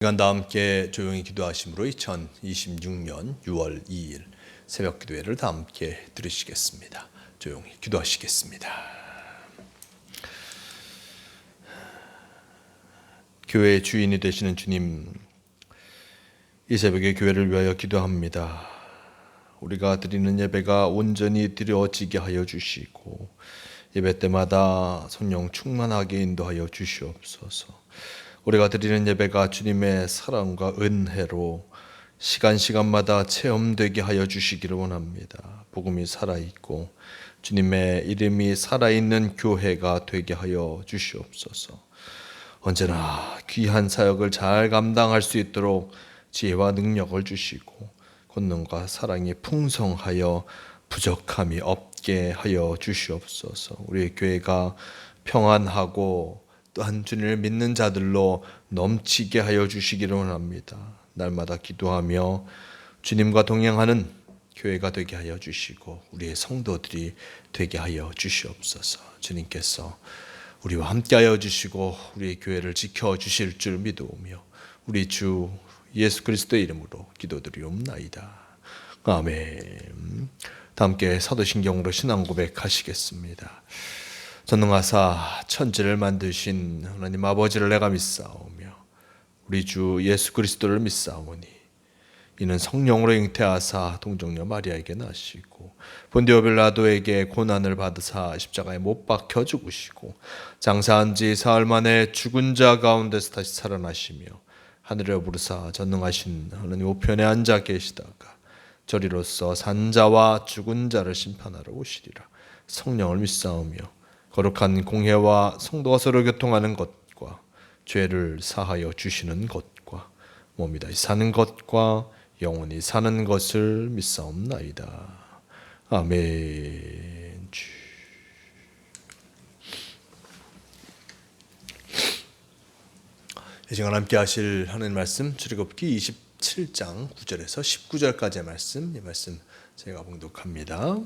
시간 다 함께 조용히 기도하심으로 2026년 6월 2일 새벽 기도회를 다 함께 들으시겠습니다. 조용히 기도하시겠습니다. 교회의 주인이 되시는 주님, 이 새벽에 교회를 위하여 기도합니다. 우리가 드리는 예배가 온전히 드려지게 하여 주시고 예배 때마다 성령 충만하게 인도하여 주시옵소서. 우리가 드리는 예배가 주님의 사랑과 은혜로 시간마다 체험되게 하여 주시기를 원합니다. 복음이 살아있고 주님의 이름이 살아있는 교회가 되게 하여 주시옵소서. 언제나 귀한 사역을 잘 감당할 수 있도록 지혜와 능력을 주시고 권능과 사랑이 풍성하여 부족함이 없게 하여 주시옵소서. 우리의 교회가 평안하고 또한 주님을 믿는 자들로 넘치게 하여 주시기를 원합니다. 날마다 기도하며 주님과 동행하는 교회가 되게 하여 주시고 우리의 성도들이 되게 하여 주시옵소서. 주님께서 우리와 함께 하여 주시고 우리의 교회를 지켜주실 줄 믿으며 우리 주 예수 그리스도의 이름으로 기도드리옵나이다. 아멘. 다 함께 사도신경으로 신앙 고백하시겠습니다. 전능하사 천지를 만드신 하나님 아버지를 내가 믿사오며 우리 주 예수 그리스도를 믿사오니 이는 성령으로 잉태하사 동정녀 마리아에게 나시고 본디오 빌라도에게 고난을 받으사 십자가에 못 박혀 죽으시고 장사한 지 사흘 만에 죽은 자 가운데서 다시 살아나시며 하늘에 오르사 전능하신 하나님 우편에 앉아 계시다가 저리로서 산자와 죽은 자를 심판하러 오시리라. 성령을 믿사오며 거룩한 공회와 성도가 서로 교통하는 것과 죄를 사하여 주시는 것과 몸이 다시 사는 것과 영원히 사는 것을 믿사옵나이다. 아멘. 이 시간 함께 하실 하나님 말씀 출애굽기 27장 9절에서 19절까지의 말씀, 이 말씀 제가 봉독합니다.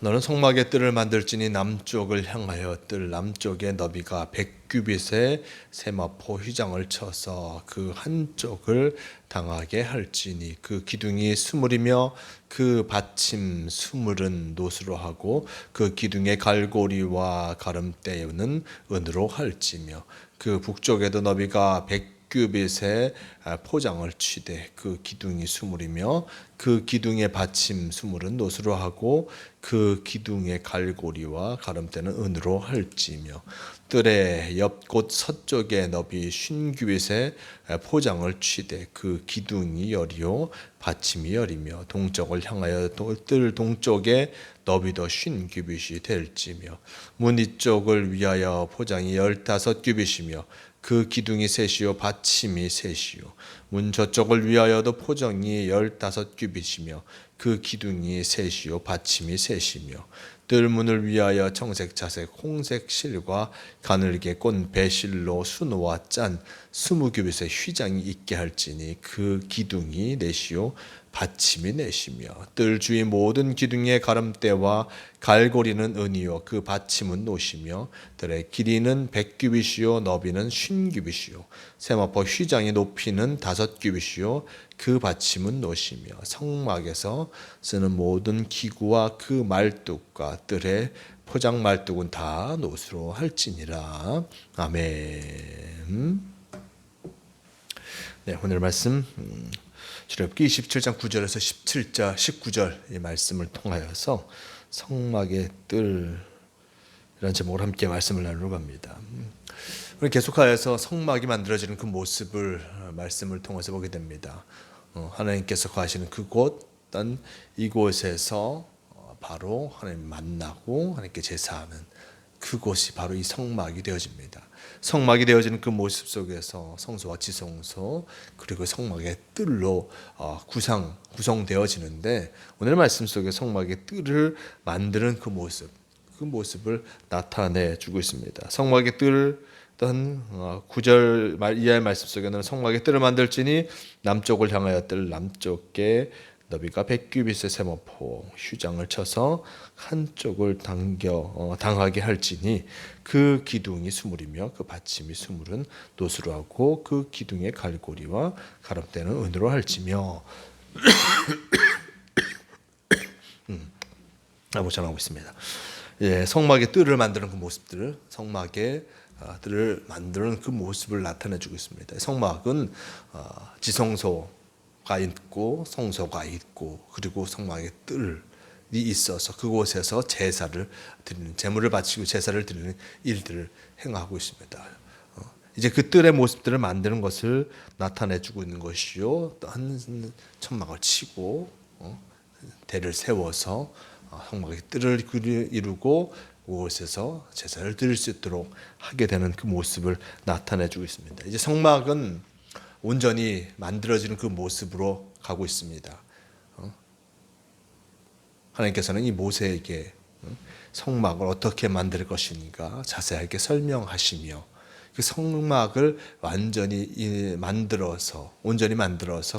너는 성막의 뜰을 만들지니 남쪽을 향하여 뜰 남쪽의 너비가 100규빗의 세마포 휘장을 쳐서 그 한쪽을 당하게 할지니 그 기둥이 수물이며 그 받침 수물은 노수로 하고 그 기둥의 갈고리와 가름대는 은으로 할지며 그 북쪽에도 너비가 100규빗의 포장을 치되 그 기둥이 수물이며 그 기둥의 받침 수물은 노수로 하고 그 기둥의 갈고리와 가름대는 은으로 할지며 뜰의 옆곳 서쪽에 너비 50규빗의 포장을 치되 그 기둥이 열이요 받침이 열이며 동쪽을 향하여 뜰 동쪽에 너비도 50규빗이 될지며 문 이쪽을 위하여 포장이 15규빗이며 그 기둥이 셋이요 받침이 셋이요 문 저쪽을 위하여도 포장이 15규빗이며 그 기둥이 셋이요 받침이 셋이며 뜰문을 위하여 청색, 자색, 홍색 실과 가늘게 꼰 배실로 수놓아 짠 20규빗의 휘장이 있게 할지니 그 기둥이 넷이요 받침이 넷이며 뜰 주위 모든 기둥의 가름대와 갈고리는 은이요 그 받침은 노시며 뜰의 길이는 100규빗이요 너비는 50규빗이요 세마포 휘장의 높이는 5규빗이요 그 받침은 노시며 성막에서 쓰는 모든 기구와 그 말뚝과 뜰의 포장 말뚝은 다 노수로 할지니라. 아멘. 네, 오늘 말씀 출애굽기 27장 9절에서 17장 19절 이 말씀을 통하여서 성막의 뜰 이런 제목으로 함께 말씀을 나누려고 합니다. 우리 계속하여서 성막이 만들어지는 그 모습을 말씀을 통해서 보게 됩니다. 하나님께서 거하시는 그곳, 어떤 이곳에서 바로 하나님 만나고 하나님께 제사하는 그곳이 바로 이 성막이 되어집니다. 성막이 되어지는 그 모습 속에서 성소와 지성소 그리고 성막의 뜰로 구성되어지는데 오늘 말씀 속에 성막의 뜰을 만드는 그 모습을 나타내 주고 있습니다. 성막의 뜰 어떤 9절 이하의 말씀 속에는 성막의 뜰을 만들지니 남쪽을 향하여 뜰 남쪽에 너비가 100규빗의 세마포 휴장을 쳐서 한쪽을 당하게 할지니 그 기둥이 수물이며 그 받침이 수물은 노수로 하고 그 기둥의 갈고리와 가름대는 은으로 할지며. 라고 전하고 있습니다. 예, 성막의 뜰을 만드는 그 모습들, 성막의 뜰을 만드는 그 모습을 나타내주고 있습니다. 성막은 지성소가 있고 성소가 있고 그리고 성막의 뜰이 있어서 그곳에서 제사를 드리는, 제물을 바치고 제사를 드리는 일들을 행하고 있습니다. 이제 그 뜰의 모습들을 만드는 것을 나타내주고 있는 것이요. 또 한 천막을 치고 대를 세워서 성막의 뜰을 이루고 그곳에서 제사를 드릴 수 있도록 하게 되는 그 모습을 나타내주고 있습니다. 이제 성막은 온전히 만들어지는 그 모습으로 가고 있습니다. 하나님께서는 이 모세에게 성막을 어떻게 만들 것인가 자세하게 설명하시며 그 성막을 온전히 만들어서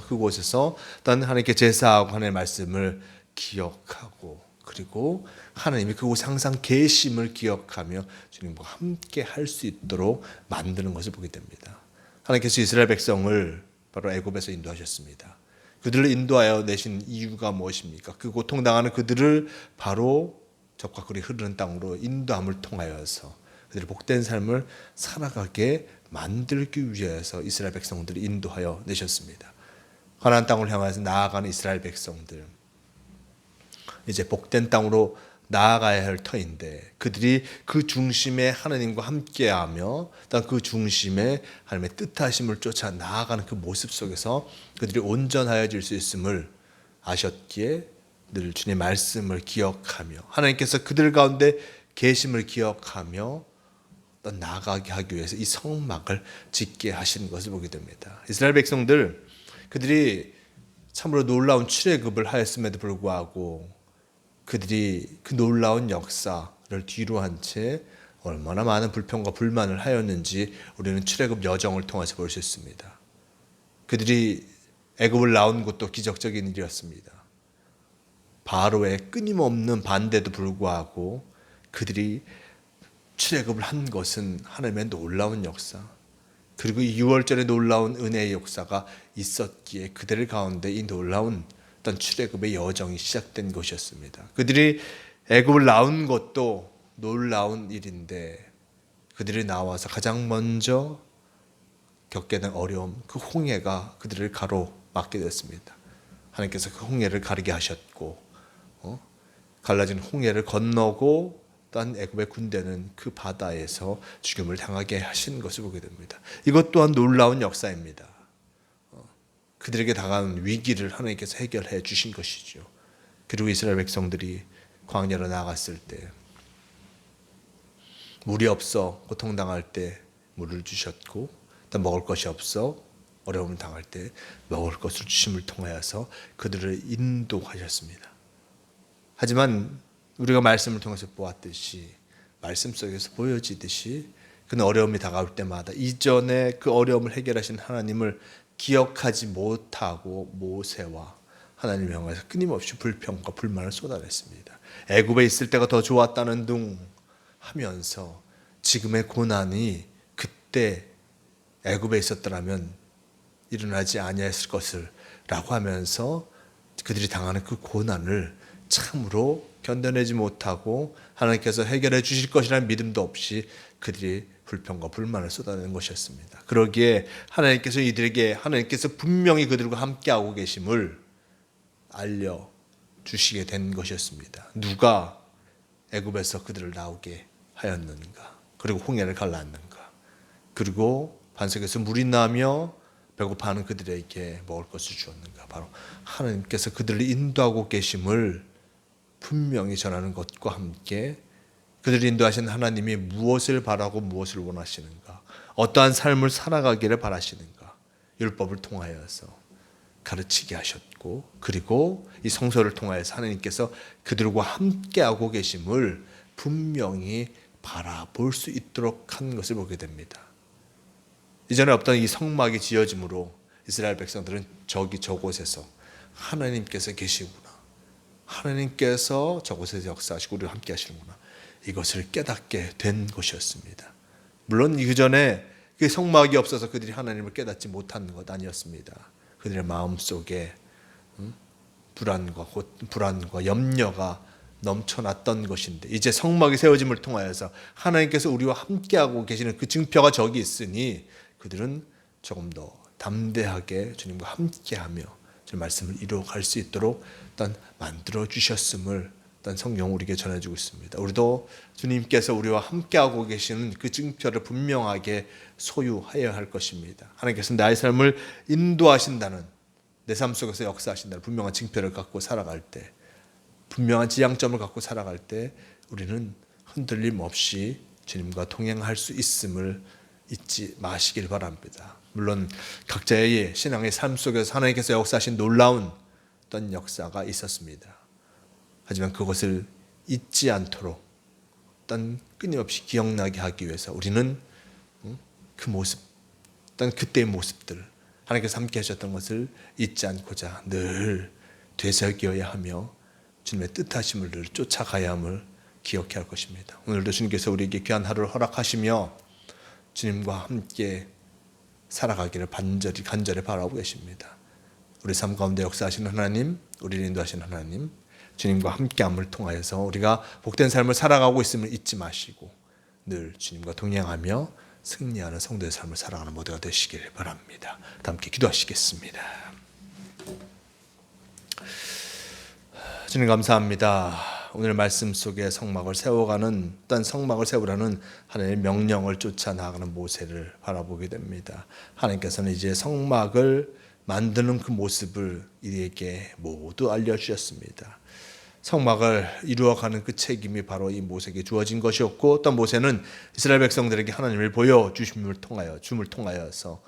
그곳에서 또 하나님께 제사하고 하나님의 말씀을 기억하고 그리고 하나님이 그곳에 항상 계심을 기억하며 주님과 함께 할 수 있도록 만드는 것을 보게 됩니다. 하나님께서 이스라엘 백성을 바로 애굽에서 인도하셨습니다. 그들을 인도하여 내신 이유가 무엇입니까? 그 고통당하는 그들을 바로 적과 꿀이 흐르는 땅으로 인도함을 통하여서 그들의 복된 삶을 살아가게 만들기 위해서 이스라엘 백성들을 인도하여 내셨습니다. 가나안 땅을 향해서 나아가는 이스라엘 백성들, 이제 복된 땅으로 나아가야 할 터인데 그들이 그 중심에 하나님과 함께하며 그 중심에 하나님의 뜻하심을 쫓아 나아가는 그 모습 속에서 그들이 온전하여질 수 있음을 아셨기에 늘 주님의 말씀을 기억하며 하나님께서 그들 가운데 계심을 기억하며 또 나아가게 하기 위해서 이 성막을 짓게 하시는 것을 보게 됩니다. 이스라엘 백성들 그들이 참으로 놀라운 출애굽을 하였음에도 불구하고 그들이 그 놀라운 역사를 뒤로 한 채 얼마나 많은 불평과 불만을 하였는지 우리는 출애굽 여정을 통해서 볼 수 있습니다. 그들이 애굽을 나온 것도 기적적인 일이었습니다. 바로의 끊임없는 반대도 불구하고 그들이 출애굽을 한 것은 하나님의 놀라운 역사, 그리고 이 6월절의 놀라운 은혜의 역사가 있었기에 그들 가운데 이 놀라운 어떤 출애굽의 여정이 시작된 것이었습니다. 그들이 애굽을 나온 것도 놀라운 일인데 그들이 나와서 가장 먼저 겪게 된 어려움, 그 홍해가 그들을 가로막게 됐습니다. 하나님께서 그 홍해를 가르게 하셨고 갈라진 홍해를 건너고 딴 애굽의 군대는 그 바다에서 죽임을 당하게 하신 것을 보게 됩니다. 이것 또한 놀라운 역사입니다. 그들에게 다가온 위기를 하나님께서 해결해 주신 것이죠. 그리고 이스라엘 백성들이 광야로 나갔을 때 물이 없어 고통당할 때 물을 주셨고 또 먹을 것이 없어 어려움을 당할 때 먹을 것을 주심을 통하여서 그들을 인도하셨습니다. 하지만 우리가 말씀을 통해서 보았듯이 말씀 속에서 보여지듯이 그는 어려움이 다가올 때마다 이전에 그 어려움을 해결하신 하나님을 기억하지 못하고 모세와 하나님을 향해서 끊임없이 불평과 불만을 쏟아냈습니다. 애굽에 있을 때가 더 좋았다는 둥 하면서 지금의 고난이 그때 애굽에 있었더라면 일어나지 아니했을 것을 라고 하면서 그들이 당하는 그 고난을 참으로 견뎌내지 못하고 하나님께서 해결해 주실 것이라는 믿음도 없이 그들이 불평과 불만을 쏟아내는 것이었습니다. 그러기에 하나님께서 분명히 그들과 함께하고 계심을 알려주시게 된 것이었습니다. 누가 애굽에서 그들을 나오게 하였는가, 그리고 홍해를 갈랐는가, 그리고 반석에서 물이 나며 배고파하는 그들에게 먹을 것을 주었는가. 바로 하나님께서 그들을 인도하고 계심을 분명히 전하는 것과 함께 그들을 인도하신 하나님이 무엇을 바라고 무엇을 원하시는가, 어떠한 삶을 살아가기를 바라시는가 율법을 통하여서 가르치게 하셨고, 그리고 이 성서를 통하여서 하나님께서 그들과 함께하고 계심을 분명히 바라볼 수 있도록 한 것을 보게 됩니다. 이전에 없던 이 성막이 지어짐으로 이스라엘 백성들은 저곳에서 하나님께서 계시구나. 하나님께서 저곳에서 역사하시고 우리와 함께 하시는구나. 이것을 깨닫게 된 것이었습니다. 물론 그 전에 그 성막이 없어서 그들이 하나님을 깨닫지 못한 것 아니었습니다. 그들의 마음속에 불안과 염려가 넘쳐났던 것인데, 이제 성막이 세워짐을 통하여서 하나님께서 우리와 함께하고 계시는 그 증표가 저기 있으니 그들은 조금 더 담대하게 주님과 함께하며 주님 말씀을 이루어갈 수 있도록 일단 만들어 주셨음을 일단 성경 우리에게 전해주고 있습니다. 우리도 주님께서 우리와 함께하고 계시는 그 증표를 분명하게 소유하여야 할 것입니다. 하나님께서 나의 삶을 인도하신다는, 내 삶 속에서 역사하신다는 분명한 증표를 갖고 살아갈 때, 분명한 지향점을 갖고 살아갈 때 우리는 흔들림 없이 주님과 동행할 수 있음을 잊지 마시길 바랍니다. 물론 각자의 신앙의 삶 속에서 하나님께서 역사하신 놀라운 어떤 역사가 있었습니다. 하지만 그것을 잊지 않도록 어떤 끊임없이 기억나게 하기 위해서 우리는 그 모습, 어떤 그때의 모습들, 하나님께서 함께 하셨던 것을 잊지 않고자 늘 되새겨야 하며 주님의 뜻하심을 늘 쫓아가야 함을 기억해야 할 것입니다. 오늘도 주님께서 우리에게 귀한 하루를 허락하시며 주님과 함께 살아가기를 간절히 바라고 계십니다. 우리 삶 가운데 역사하시는 하나님, 우리를 인도하시는 하나님, 주님과 함께함을 통하여서 우리가 복된 삶을 살아가고 있음을 잊지 마시고 늘 주님과 동행하며 승리하는 성도의 삶을 살아가는 모두가 되시길 바랍니다. 다 함께 기도하시겠습니다. 주님 감사합니다. 오늘 말씀 속에 성막을 세워가는, 어떤 성막을 세우라는 하나님의 명령을 쫓아 나아가는 모세를 바라보게 됩니다. 하나님께서는 이제 성막을 만드는 그 모습을 이에게 모두 알려주셨습니다. 성막을 이루어가는 그 책임이 바로 이 모세에게 주어진 것이었고, 또 모세는 이스라엘 백성들에게 하나님을 보여주심을 통하여서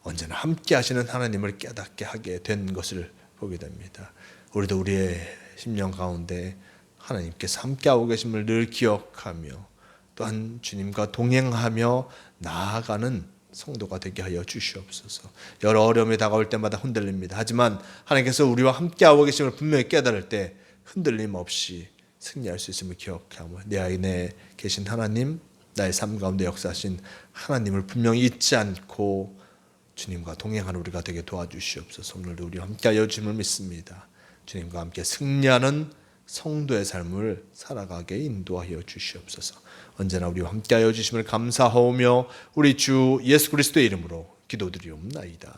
언제나 함께 하시는 하나님을 깨닫게 하게 된 것을 보게 됩니다. 우리도 우리의 심령 가운데 하나님께서 함께하고 계심을 늘 기억하며 또한 주님과 동행하며 나아가는 성도가 되게 하여 주시옵소서. 여러 어려움이 다가올 때마다 흔들립니다. 하지만 하나님께서 우리와 함께하고 계심을 분명히 깨달을 때 흔들림 없이 승리할 수 있음을 기억하며 내 안에 계신 하나님, 나의 삶 가운데 역사하신 하나님을 분명히 잊지 않고 주님과 동행하는 우리가 되게 도와주시옵소서. 오늘도 우리와 함께하여 주님을 믿습니다. 주님과 함께 승리하는 성도의 삶을 살아가게 인도하여 주시옵소서. 언제나 우리와 함께하여 주심을 감사하오며 우리 주 예수 그리스도의 이름으로 기도드리옵나이다.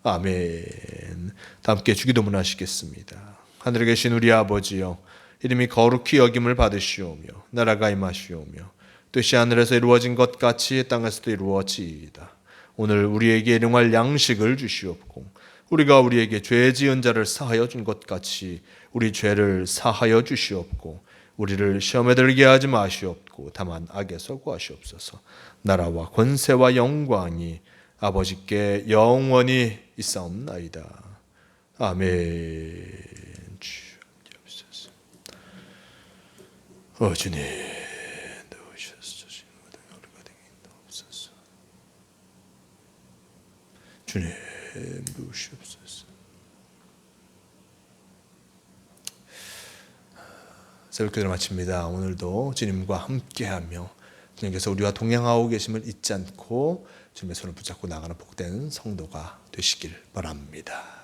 아멘. 다 함께 주기도문 하시겠습니다. 하늘에 계신 우리 아버지여, 이름이 거룩히 여김을 받으시오며 나라가 임하시오며 뜻이 하늘에서 이루어진 것 같이 땅에서도 이루어지이다. 오늘 우리에게 일용할 양식을 주시옵고 우리가 우리에게 죄 지은 자를 사하여 준 것 같이 우리 죄를 사하여 주시옵고 우리를 시험에 들게 하지 마시옵고 다만 악에서 구하시옵소서. 나라와 권세와 영광이 아버지께 영원히 있사옵나이다. 아멘. 주님 주님 도우시옵소서. 새벽 기도를 마칩니다. 오늘도 주님과 함께하며 주님께서 우리와 동행하고 계심을 잊지 않고 주님의 손을 붙잡고 나가는 복된 성도가 되시길 바랍니다.